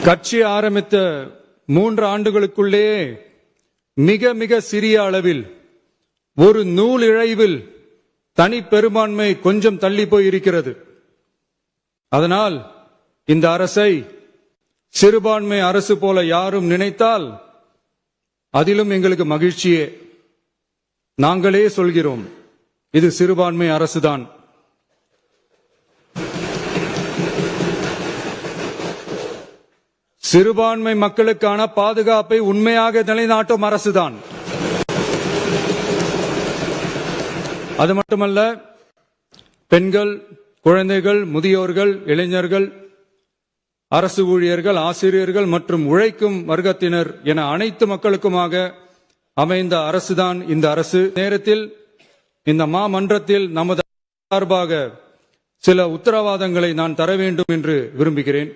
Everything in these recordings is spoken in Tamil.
கட்சி ஆரம்பித்த 3 ஆண்டுகளுக்குள்ளே மிக மிக சிறிய அளவில் ஒரு நூல் இழைவில் தனி பெரும்பான்மை கொஞ்சம் தள்ளி போயிருக்கிறது. அதனால் இந்த அரசை சிறுபான்மை அரசு போல யாரும் நினைத்தால் அதிலும் எங்களுக்கு மகிழ்ச்சியே. நாங்களே சொல்கிறோம், இது சிறுபான்மை அரசுதான். சிறுபான்மை மக்களுக்கான பாதுகாப்பை உண்மையாக நிலைநாட்டும் அரசுதான். அது மட்டுமல்ல, பெண்கள், குழந்தைகள், முதியோர்கள், இளைஞர்கள், அரசு ஊழியர்கள், ஆசிரியர்கள் மற்றும் உழைக்கும் வர்க்கத்தினர் என அனைத்து மக்களுக்குமாக அமைந்த அரசுதான் இந்த அரசு. நேரத்தில் இந்த மாமன்றத்தில் நமது சார்பாக சில உத்தரவாதங்களை நான் தர வேண்டும் என்று விரும்புகிறேன்.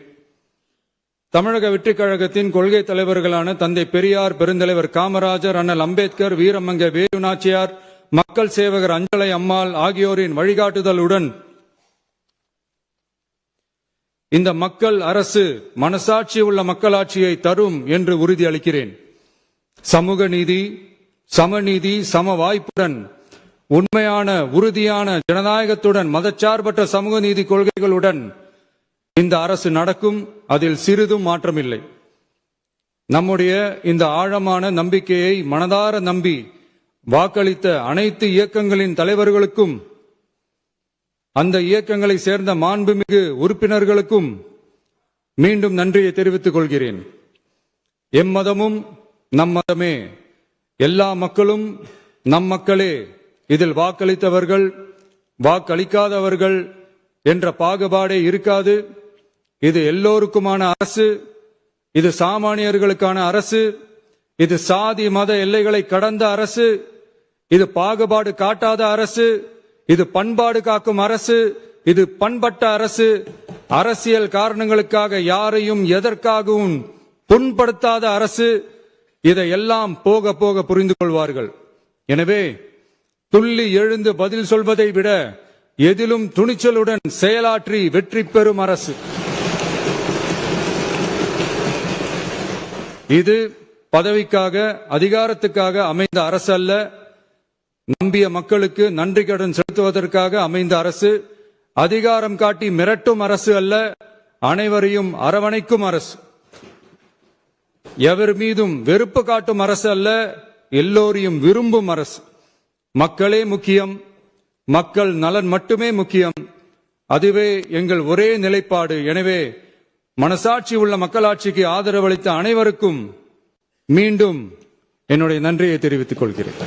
தமிழக வெற்றிக் கழகத்தின் கொள்கை தலைவர்களான தந்தை பெரியார், பெருந்தலைவர் காமராஜர், அண்ணல் அம்பேத்கர், வீரமங்க வேலு நாச்சியார், மக்கள் சேவகர் அஞ்சலை அம்மாள் ஆகியோரின் வழிகாட்டுதலுடன் இந்த மக்கள் அரசு மனசாட்சி உள்ள மக்களாட்சியை தரும் என்று உறுதியளிக்கிறேன். சமூக நீதி, சமநீதி, சம வாய்ப்புடன், உண்மையான உறுதியான ஜனநாயகத்துடன், மதச்சார்பற்ற சமூக நீதி கொள்கைகளுடன் இந்த அரசு நடக்கும். அதில் சிறிதும் மாற்றமில்லை. நம்முடைய இந்த ஆழமான நம்பிக்கையை மனதார நம்பி வாக்களித்த அனைத்து இயக்கங்களின் தலைவர்களுக்கும், அந்த இயக்கங்களை சேர்ந்த மாண்புமிகு உறுப்பினர்களுக்கும் மீண்டும் நன்றியை தெரிவித்துக் கொள்கிறேன். எம்மதமும் நம் மதமே, எல்லா மக்களும் நம் மக்களே, இதில் வாக்களித்தவர்கள் வாக்களிக்காதவர்கள் என்ற பாகுபாடே இருக்காது. இது எல்லோருக்குமான அரசு, இது சாமானியர்களுக்கான அரசு, இது சாதி மத எல்லைகளை கடந்த அரசு, இது பாகுபாடு காட்டாத அரசு, இது பண்பாடு காக்கும் அரசு, இது பண்பட்ட அரசு, அரசியல் காரணங்களுக்காக யாரையும் எதற்காகவும் புண்படுத்தாத அரசு. இதையெல்லாம் போக போக புரிந்து கொள்வார்கள். எனவே துள்ளி எழுந்து பதில் சொல்வதை விட எதிலும் துணிச்சலுடன் செயலாற்றி வெற்றி பெறும் அரசு இது. பதவிக்காக அதிகாரத்துக்காக அமைந்த அரசு அல்ல, நம்பிய மக்களுக்கு நன்றி கடன் செலுத்துவதற்காக அமைந்த அரசு. அதிகாரம் காட்டி மிரட்டும் அரசு அல்ல, அனைவரையும் அரவணைக்கும் அரசு. எவர் மீதும் வெறுப்பு காட்டும் அரசு அல்ல, எல்லோரையும் விரும்பும் அரசு. மக்களே முக்கியம், மக்கள் நலன் மட்டுமே முக்கியம். அதுவே எங்கள் ஒரே நிலைப்பாடு. எனவே மனசாட்சி உள்ள மக்களாட்சிக்கு ஆதரவளித்த அனைவருக்கும் மீண்டும் என்னுடைய நன்றியை தெரிவித்துக் கொள்கிறேன்.